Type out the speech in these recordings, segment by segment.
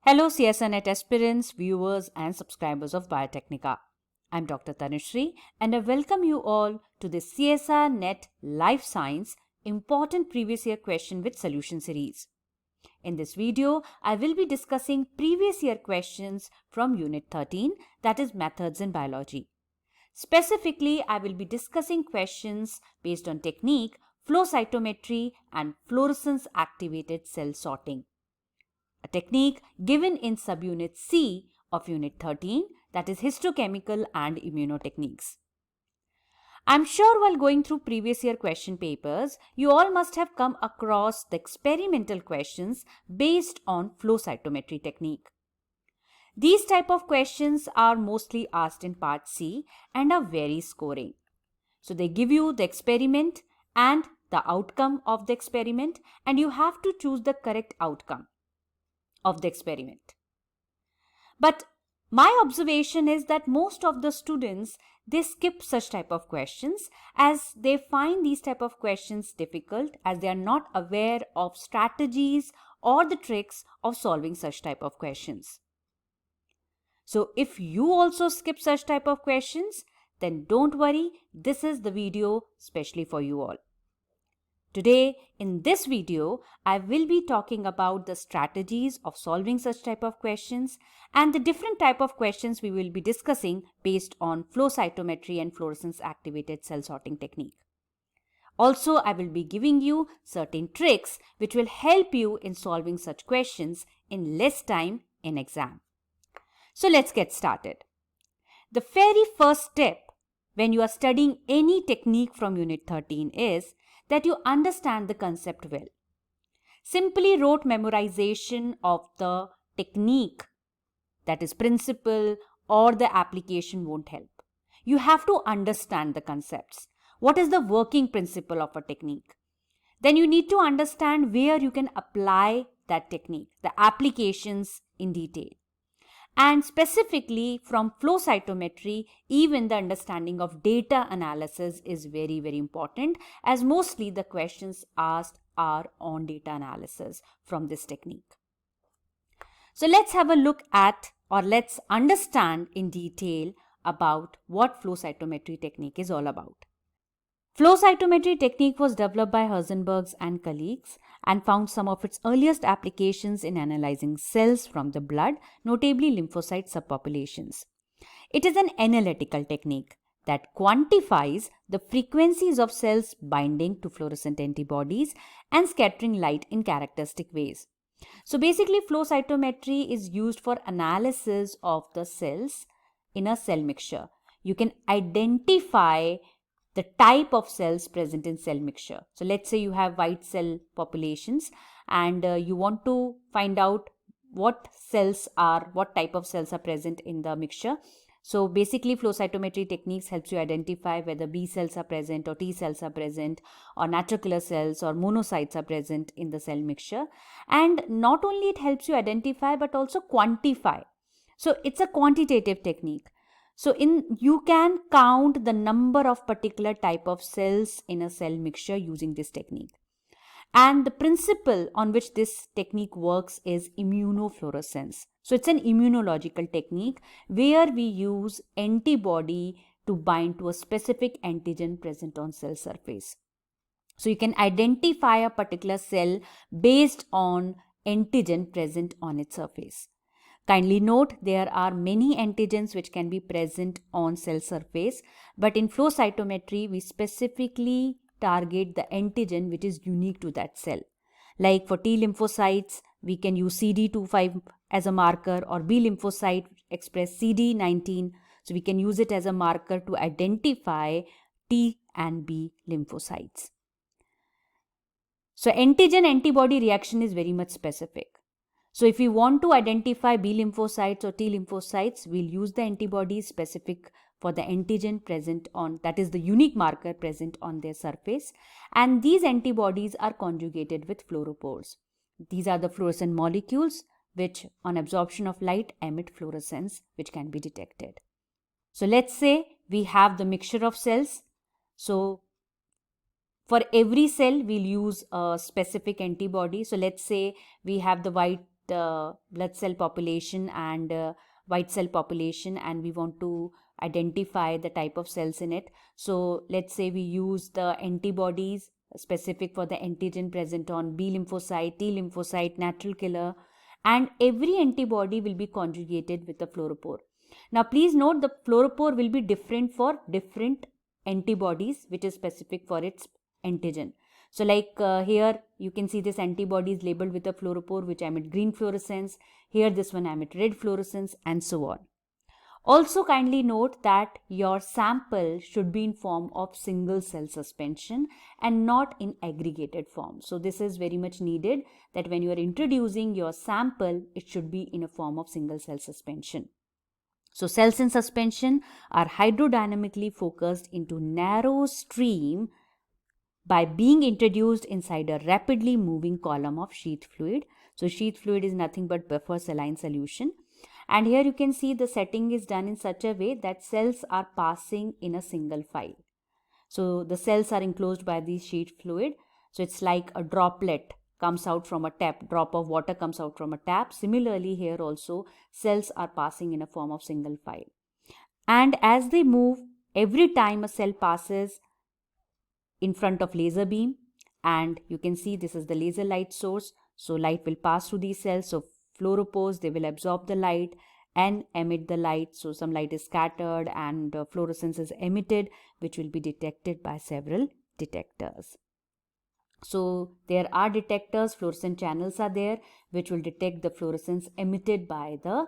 Hello CSIR NET aspirants, viewers and subscribers of Biotechnica. I'm Dr. Tanushree and I welcome you all to the CSIR NET Life Science Important Previous Year Question with Solution series. In this video, I will be discussing previous year questions from Unit 13, that is Methods in Biology. Specifically, I will be discussing questions based on technique, flow cytometry and fluorescence-activated cell sorting. A technique given in subunit C of Unit 13, that is histochemical and immunotechniques. I'm sure while going through previous year question papers, you all must have come across the experimental questions based on flow cytometry technique. These type of questions are mostly asked in part C and are very scoring. So they give you the experiment and the outcome of the experiment, and you have to choose the correct outcome of the experiment. But my observation is that most of the students, they skip such type of questions as they find these type of questions difficult, as they are not aware of strategies or the tricks of solving such type of questions. So if you also skip such type of questions, then don't worry, this is the video specially for you all. Today, in this video, I will be talking about the strategies of solving such type of questions and the different type of questions we will be discussing based on flow cytometry and fluorescence-activated cell sorting technique. Also, I will be giving you certain tricks which will help you in solving such questions in less time in exam. So let's get started. The very first step when you are studying any technique from Unit 13 is that you understand the concept well. Simply rote memorization of the technique, that is principle or the application, won't help. You have to understand the concepts. What is the working principle of a technique? Then you need to understand where you can apply that technique, the applications in detail. And specifically from flow cytometry, even the understanding of data analysis is very, very important, as mostly the questions asked are on data analysis from this technique. So let's have a look at, or let's understand in detail about what flow cytometry technique is all about. Flow cytometry technique was developed by Herzenberg and colleagues and found some of its earliest applications in analyzing cells from the blood, notably lymphocyte subpopulations. It is an analytical technique that quantifies the frequencies of cells binding to fluorescent antibodies and scattering light in characteristic ways. So basically, flow cytometry is used for analysis of the cells in a cell mixture. You can identify the type of cells present in cell mixture. So let's say you have white cell populations and you want to find out what type of cells are present in the mixture. So basically flow cytometry techniques helps you identify whether B cells are present or T cells are present or natural killer cells or monocytes are present in the cell mixture. And not only it helps you identify but also quantify. So it's a quantitative technique. So you can count the number of particular type of cells in a cell mixture using this technique. And the principle on which this technique works is immunofluorescence. So it's an immunological technique where we use antibody to bind to a specific antigen present on cell surface. So you can identify a particular cell based on antigen present on its surface. Kindly note, there are many antigens which can be present on cell surface, but in flow cytometry, we specifically target the antigen which is unique to that cell. Like for T lymphocytes, we can use CD25 as a marker, or B lymphocyte express CD19. So we can use it as a marker to identify T and B lymphocytes. So antigen-antibody reaction is very much specific. So if we want to identify B lymphocytes or T lymphocytes, we'll use the antibody specific for the antigen present on, that is the unique marker present on their surface. And these antibodies are conjugated with fluorophores. These are the fluorescent molecules which on absorption of light emit fluorescence, which can be detected. So let's say we have the mixture of cells. So for every cell, we'll use a specific antibody. So let's say we have the white blood cell population and white cell population, and we want to identify the type of cells in it. So let's say we use the antibodies specific for the antigen present on B lymphocyte, T lymphocyte, natural killer, and every antibody will be conjugated with a fluorophore. Now please note the fluorophore will be different for different antibodies which is specific for its antigen. So like here you can see this antibody is labeled with a fluorophore which emit green fluorescence. Here this one emit red fluorescence, and so on. Also kindly note that your sample should be in form of single cell suspension and not in aggregated form. So this is very much needed, that when you are introducing your sample, it should be in a form of single cell suspension. So cells in suspension are hydrodynamically focused into narrow stream by being introduced inside a rapidly moving column of sheath fluid. So sheath fluid is nothing but buffer saline solution. And here you can see the setting is done in such a way that cells are passing in a single file. So the cells are enclosed by the sheath fluid. So it's like a droplet comes out from a tap, drop of water comes out from a tap. Similarly here also cells are passing in a form of single file. And as they move, every time a cell passes in front of laser beam, and you can see this is the laser light source. So light will pass through these cells. So fluorophores, they will absorb the light and emit the light. So some light is scattered and fluorescence is emitted, which will be detected by several detectors. So there are detectors, fluorescent channels are there, which will detect the fluorescence emitted by the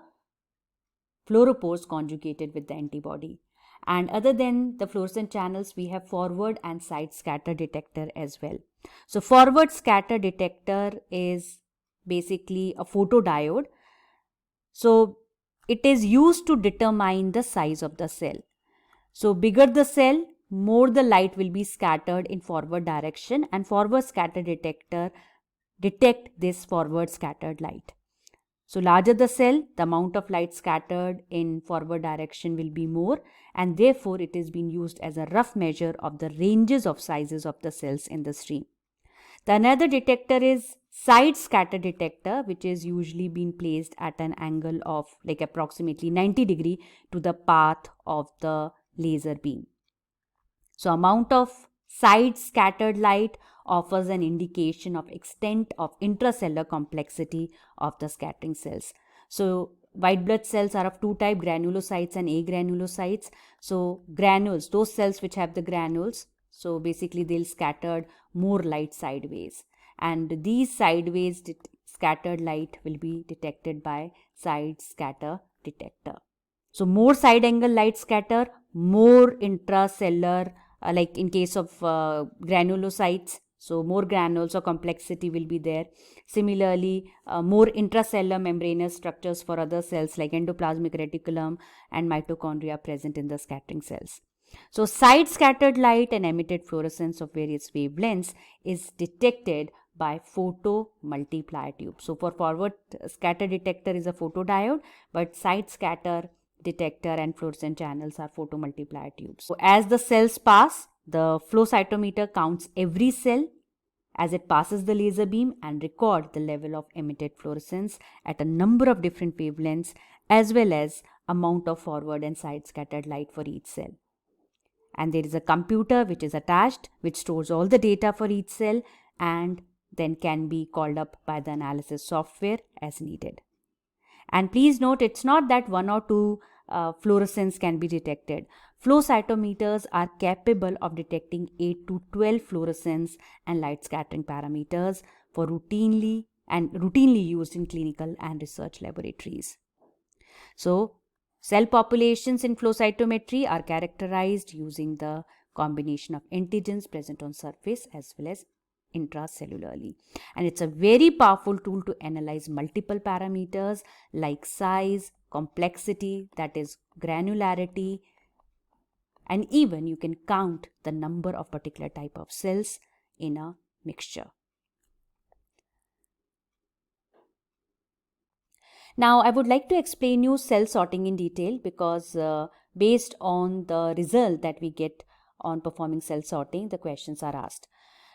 fluorophores conjugated with the antibody. And other than the fluorescent channels, we have forward and side scatter detector as well. So forward scatter detector is basically a photodiode. So it is used to determine the size of the cell. So bigger the cell, more the light will be scattered in forward direction, and forward scatter detector detect this forward scattered light. So larger the cell, the amount of light scattered in forward direction will be more, and therefore it is being used as a rough measure of the ranges of sizes of the cells in the stream. The another detector is side scatter detector, which is usually being placed at an angle of like approximately 90 degree to the path of the laser beam. So amount of side scattered light offers an indication of extent of intracellular complexity of the scattering cells. So white blood cells are of two types, granulocytes and agranulocytes. So granules, those cells which have the granules, so basically they'll scatter more light sideways, and these sideways scattered light will be detected by side scatter detector. So more side angle light scatter, more intracellular, like in case of granulocytes, so more granules or complexity will be there. Similarly, more intracellular membranous structures for other cells like endoplasmic reticulum and mitochondria present in the scattering cells. So side scattered light and emitted fluorescence of various wavelengths is detected by photomultiplier tube. So for forward scatter detector is a photodiode, but side scatter detector and fluorescent channels are photomultiplier tubes. So as the cells pass, the flow cytometer counts every cell as it passes the laser beam and record the level of emitted fluorescence at a number of different wavelengths, as well as amount of forward and side scattered light for each cell. And there is a computer which is attached, which stores all the data for each cell and then can be called up by the analysis software as needed. And please note, it's not that one or two fluorescence can be detected. Flow cytometers are capable of detecting 8 to 12 fluorescence and light scattering parameters for routinely used in clinical and research laboratories. So cell populations in flow cytometry are characterized using the combination of antigens present on surface as well as intracellularly, and it's a very powerful tool to analyze multiple parameters like size, complexity, that is granularity, and even you can count the number of particular type of cells in a mixture. Now I would like to explain you cell sorting in detail, because based on the result that we get on performing cell sorting, the questions are asked.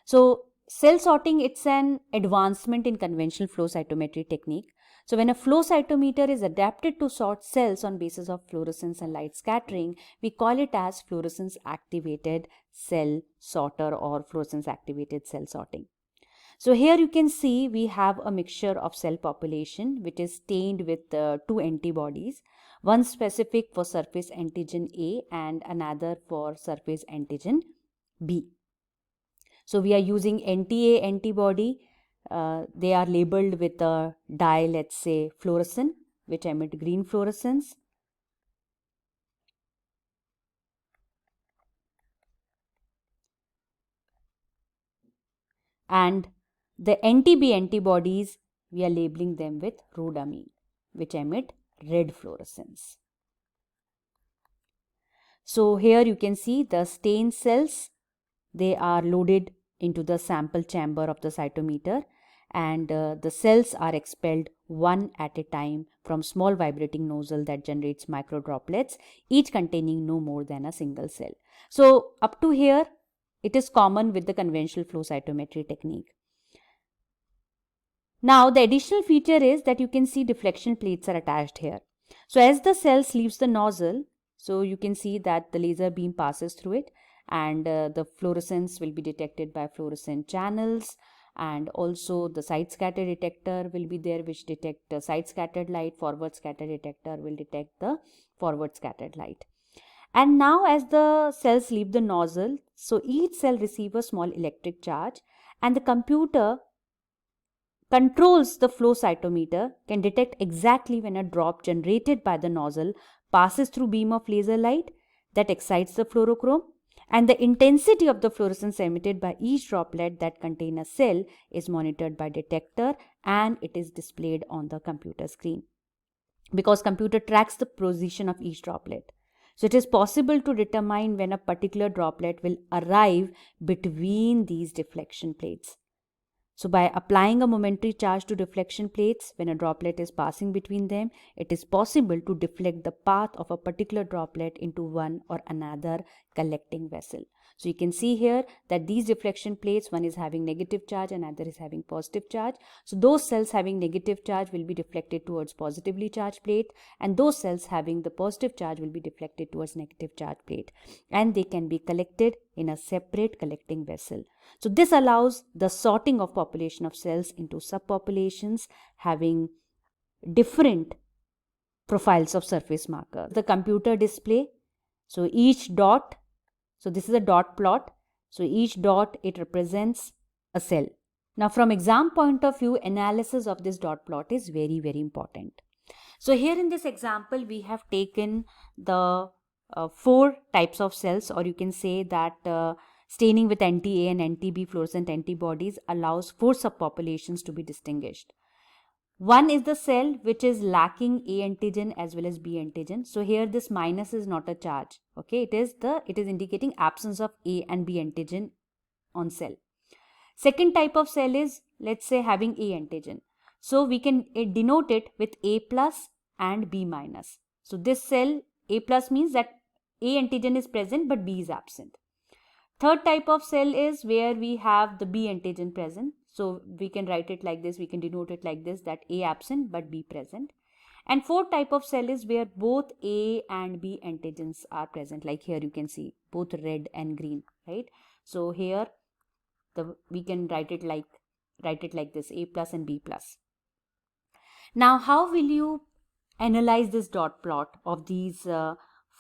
So cell sorting, it's an advancement in conventional flow cytometry technique. So when a flow cytometer is adapted to sort cells on basis of fluorescence and light scattering, we call it as fluorescence-activated cell sorter or fluorescence-activated cell sorting. So here you can see we have a mixture of cell population which is stained with two antibodies, one specific for surface antigen A and another for surface antigen B. So we are using NTA antibody. They are labeled with a dye, let's say fluorescent, which emit green fluorescence. And the NTB antibodies, we are labeling them with rhodamine, which emit red fluorescence. So here you can see the stained cells, they are loaded into the sample chamber of the cytometer, and the cells are expelled one at a time from small vibrating nozzle that generates micro droplets, each containing no more than a single cell. So up to here, it is common with the conventional flow cytometry technique. Now the additional feature is that you can see deflection plates are attached here. So as the cells leaves the nozzle, so you can see that the laser beam passes through it, and the fluorescence will be detected by fluorescent channels, and also the side scatter detector will be there, which detect the side scattered light. Forward scatter detector will detect the forward scattered light. And now as the cells leave the nozzle, so each cell receives a small electric charge, and the computer controls the flow cytometer can detect exactly when a drop generated by the nozzle passes through beam of laser light that excites the fluorochrome, and the intensity of the fluorescence emitted by each droplet that contain a cell is monitored by detector, and it is displayed on the computer screen because computer tracks the position of each droplet. So it is possible to determine when a particular droplet will arrive between these deflection plates. So by applying a momentary charge to deflection plates, when a droplet is passing between them, it is possible to deflect the path of a particular droplet into one or another collecting vessel. So you can see here that these deflection plates, one is having negative charge and another is having positive charge. So those cells having negative charge will be deflected towards positively charged plate, and those cells having the positive charge will be deflected towards negative charge plate, and they can be collected in a separate collecting vessel. So this allows the sorting of population of cells into subpopulations having different profiles of surface marker. The computer display, so each dot, so this is a dot plot, so each dot, it represents a cell. Now from exam point of view, analysis of this dot plot is very, very important. So here in this example, we have taken the 4 types of cells, or you can say that staining with NTA and NTB fluorescent antibodies allows 4 subpopulations to be distinguished. One is the cell which is lacking A antigen as well as B antigen. So here this minus is not a charge. Okay, it is indicating absence of A and B antigen on cell. Second type of cell is, let's say, having A antigen. So we can denote it with A plus and B minus. So this cell A plus means that A antigen is present but B is absent. Third type of cell is where we have the B antigen present. So we can write it like this, we can denote it like this, that A absent but B present. And fourth type of cell is where both A and B antigens are present. Like here you can see both red and green, right? So here we can write it like this, A plus and B plus. Now how will you analyze this dot plot of these 4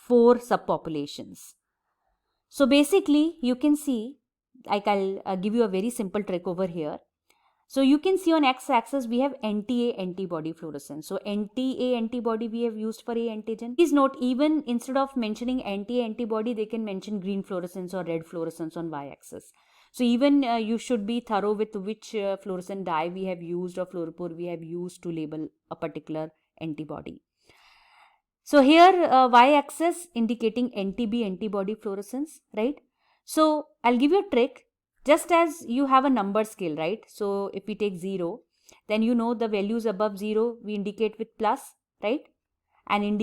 subpopulations? So basically you can see, like I'll give you a very simple trick over here. So you can see on x-axis we have NTA antibody fluorescence. So NTA antibody we have used for A antigen. Please note, even instead of mentioning NTA antibody, they can mention green fluorescence or red fluorescence on y-axis. So even you should be thorough with which fluorescent dye we have used or fluorophore we have used to label a particular antibody. So here y-axis indicating NTB antibody fluorescence, right? So I'll give you a trick. Just as you have a number scale, right? So if we take 0, then you know the values above 0 we indicate with plus, right? And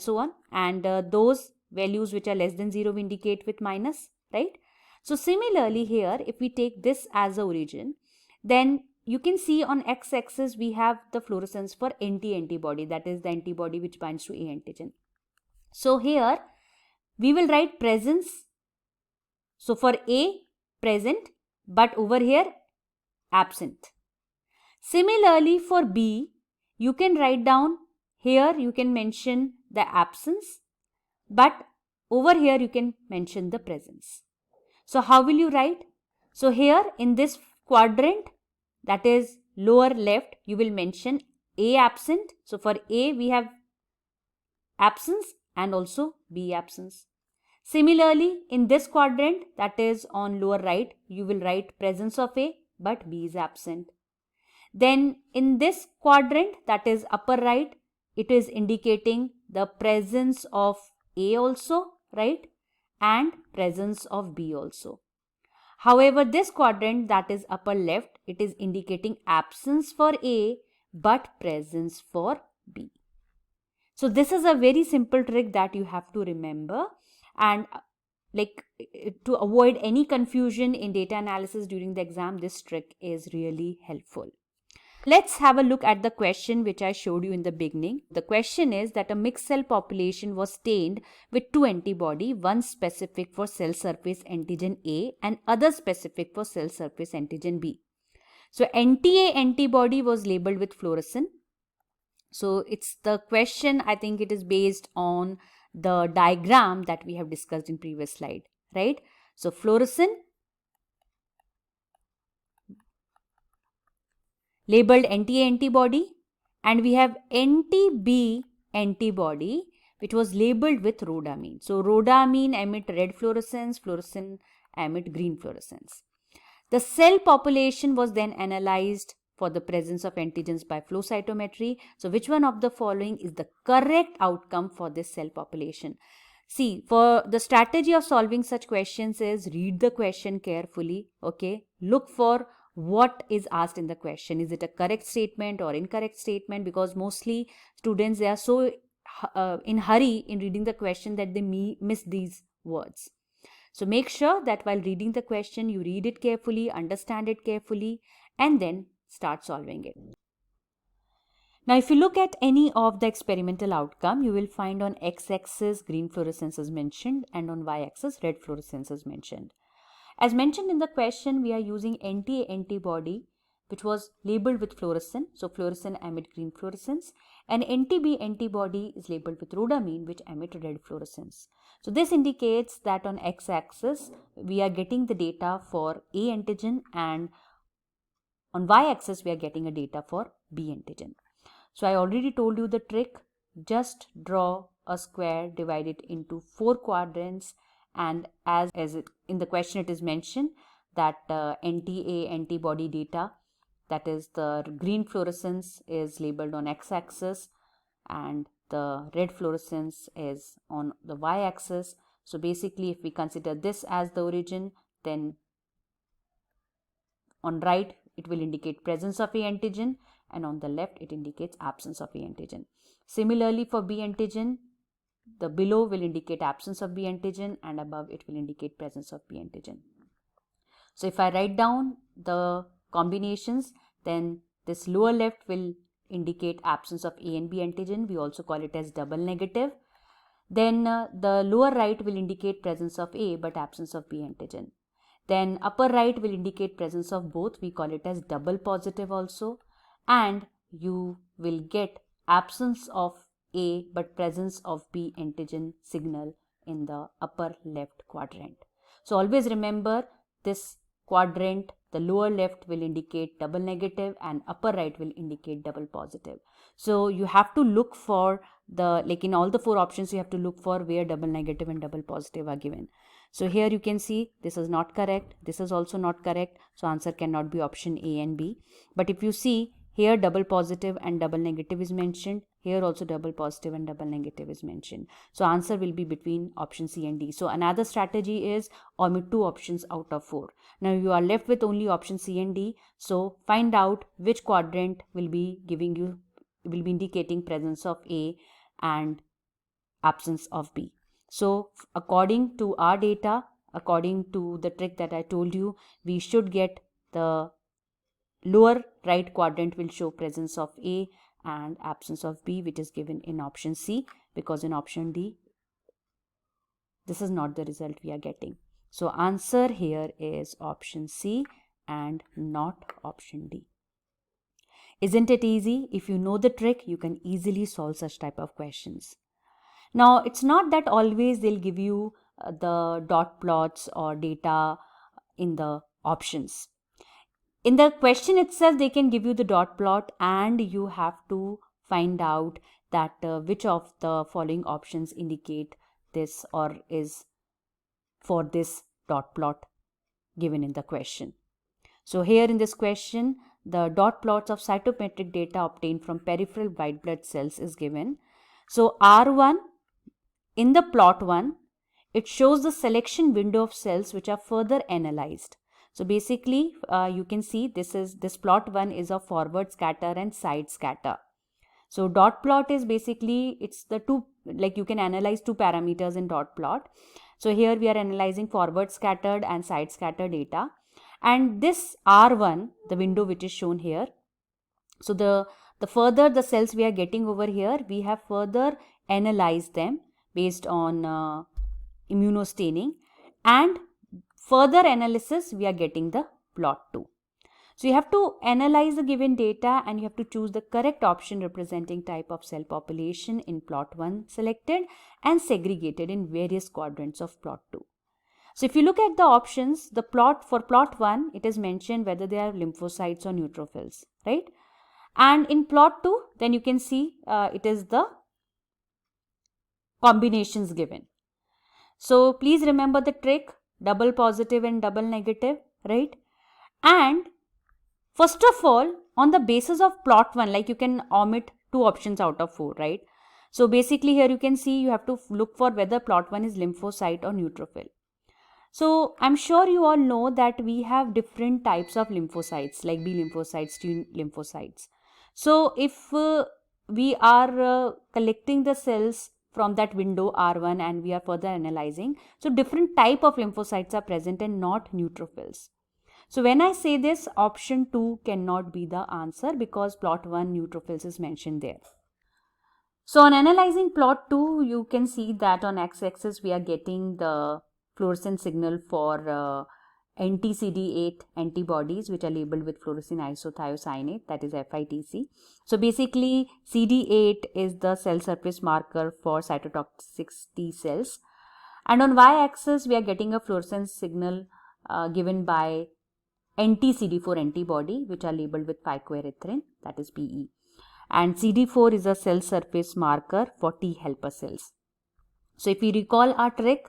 so on. And those values which are less than 0 we indicate with minus, right? So similarly here, if we take this as a origin, then you can see on x-axis we have the fluorescence for antibody, that is the antibody which binds to A antigen. So here we will write presence. So for A, present, but over here absent. Similarly for B, you can write down here, you can mention the absence, but over here you can mention the presence. So how will you write? So here in this quadrant, that is lower left, you will mention A absent. So for A we have absence and also B absence. Similarly, in this quadrant, that is on lower right, you will write presence of A, but B is absent. Then in this quadrant, that is upper right, it is indicating the presence of A also, right? And presence of B also. However, this quadrant, that is upper left, it is indicating absence for A, but presence for B. So this is a very simple trick that you have to remember, and to avoid any confusion in data analysis during the exam, this trick is really helpful. Let's have a look at the question which I showed you in the beginning. The question is that a mixed cell population was stained with two antibody, one specific for cell surface antigen A and other specific for cell surface antigen B. So anti-A antibody was labeled with fluorescent. So it's the question, I think it is based on the diagram that we have discussed in previous slide, right? So fluorescent labeled anti-A antibody, and we have anti-B antibody which was labeled with rhodamine. So rhodamine emit red fluorescence, fluorescent emit green fluorescence. The cell population was then analyzed for the presence of antigens by flow cytometry. So which one of the following is the correct outcome for this cell population? See, for the strategy of solving such questions is read the question carefully, okay? Look for what is asked in the question. Is it a correct statement or incorrect statement? Because mostly students, they are so in hurry in reading the question that they miss these words. So make sure that while reading the question, you read it carefully, understand it carefully, and then start solving it. Now, if you look at any of the experimental outcome, you will find on x-axis green fluorescence is mentioned and on y-axis red fluorescence is mentioned. As mentioned in the question, we are using anti-A antibody which was labeled with fluorescent. So fluorescent emit green fluorescence, and anti-B antibody is labeled with rhodamine which emit red fluorescence. So this indicates that on x-axis we are getting the data for A antigen, and on y-axis we are getting a data for B antigen. So I already told you the trick. Just draw a square, divide it into 4 quadrants, and as it in the question it is mentioned that anti-A antibody data, that is the green fluorescence, is labeled on x-axis and the red fluorescence is on the y-axis. So basically, if we consider this as the origin, then on right it will indicate presence of A antigen, and on the left it indicates absence of A antigen. Similarly for B antigen, the below will indicate absence of B antigen and above it will indicate presence of B antigen. So if I write down the combinations, then this lower left will indicate absence of A and B antigen. We also call it as double negative. Then the lower right will indicate presence of A but absence of B antigen. Then upper right will indicate presence of both. We call it as double positive also. And you will get absence of A but presence of B antigen signal in the upper left quadrant. So always remember this quadrant, the lower left will indicate double negative and upper right will indicate double positive. So you have to look for in all the 4 options, you have to look for where double negative and double positive are given. So here you can see this is not correct. This is also not correct. So answer cannot be option A and B. But if you see here, double positive and double negative is mentioned. Here also double positive and double negative is mentioned. So answer will be between option C and D. So another strategy is omit 2 options out of 4. Now you are left with only option C and D. So find out which quadrant will be indicating presence of A and absence of B. So according to our data, according to the trick that I told you, we should get the lower right quadrant will show presence of A and absence of B, which is given in option C, because in option D, this is not the result we are getting. So answer here is option C and not option D. Isn't it easy? If you know the trick, you can easily solve such type of questions. Now, it's not that always they'll give you the dot plots or data in the options. In the question itself, they can give you the dot plot and you have to find out that which of the following options indicate this or is for this dot plot given in the question. So here in this question, the dot plots of cytometric data obtained from peripheral white blood cells is given. So R1, in the plot 1, it shows the selection window of cells which are further analyzed. So basically, you can see this plot 1 is of forward scatter and side scatter. So dot plot is basically, it's the two, like you can analyze two parameters in dot plot. So here we are analyzing forward scattered and side scattered data. And this R1, the window which is shown here, so the further the cells we are getting over here, we have further analyzed them based on immunostaining, and further analysis we are getting the plot 2. So you have to analyze the given data and you have to choose the correct option representing type of cell population in plot 1 selected and segregated in various quadrants of plot 2. So if you look at the options, the plot for plot 1, it is mentioned whether they are lymphocytes or neutrophils, right? And in plot 2, then you can see it is the combinations given. So please remember the trick, double positive and double negative, right? And first of all, on the basis of plot 1, like you can omit 2 options out of 4, right? So basically here you can see you have to look for whether plot 1 is lymphocyte or neutrophil. So I'm sure you all know that we have different types of lymphocytes, like B lymphocytes, T lymphocytes. So if we are collecting the cells from that window R1 and we are further analyzing, so different type of lymphocytes are present and not neutrophils. So when I say this, option 2 cannot be the answer because plot 1 neutrophils is mentioned there. So on analyzing plot 2, you can see that on x-axis we are getting the fluorescence signal for anti-CD8 antibodies which are labeled with fluorescein isothiocyanate, that is FITC. So basically CD8 is the cell surface marker for cytotoxic T cells, and on y-axis we are getting a fluorescence signal given by anti-CD4 antibody which are labeled with phycoerythrin, that is PE. And CD4 is a cell surface marker for T helper cells. So if you recall our trick,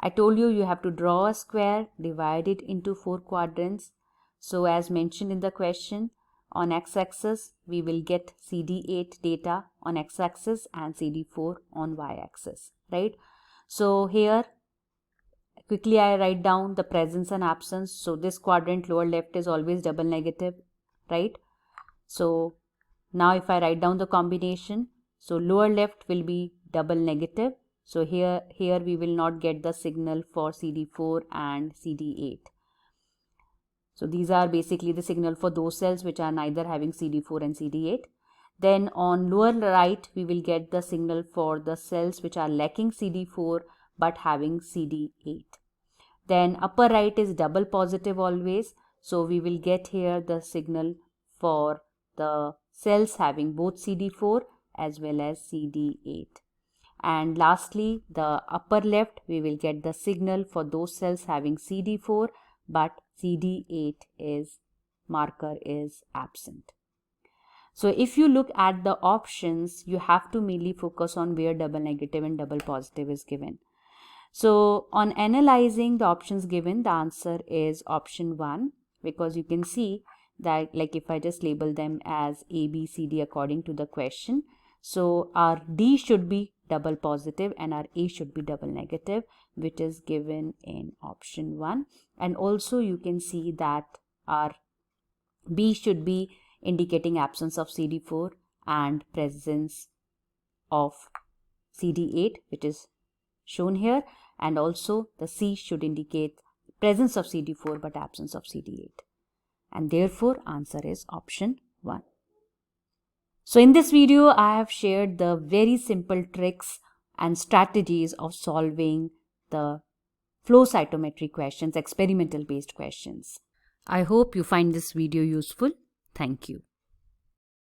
I told you have to draw a square, divide it into 4 quadrants. So as mentioned in the question, on x-axis we will get CD8 data on x-axis and CD4 on y-axis, right? So here quickly I write down the presence and absence. So this quadrant lower left is always double negative, right? So now if I write down the combination, so lower left will be double negative. So here we will not get the signal for CD4 and CD8. So these are basically the signal for those cells which are neither having CD4 and CD8. Then on lower right, we will get the signal for the cells which are lacking CD4 but having CD8. Then upper right is double positive always. So we will get here the signal for the cells having both CD4 as well as CD8. And lastly, the upper left, we will get the signal for those cells having CD4 but CD8 marker is absent. So if you look at the options, you have to mainly focus on where double negative and double positive is given. So on analyzing the options given, the answer is option 1, because you can see that, like if I just label them as A, B, C, D according to the question. So our D should be double positive and our A should be double negative, which is given in option 1. And also you can see that our B should be indicating absence of CD4 and presence of CD8, which is shown here, and also the C should indicate presence of CD4 but absence of CD8. and therefore answer is option 1. So in this video, I have shared the very simple tricks and strategies of solving the flow cytometry questions, experimental based questions. I hope you find this video useful. Thank you.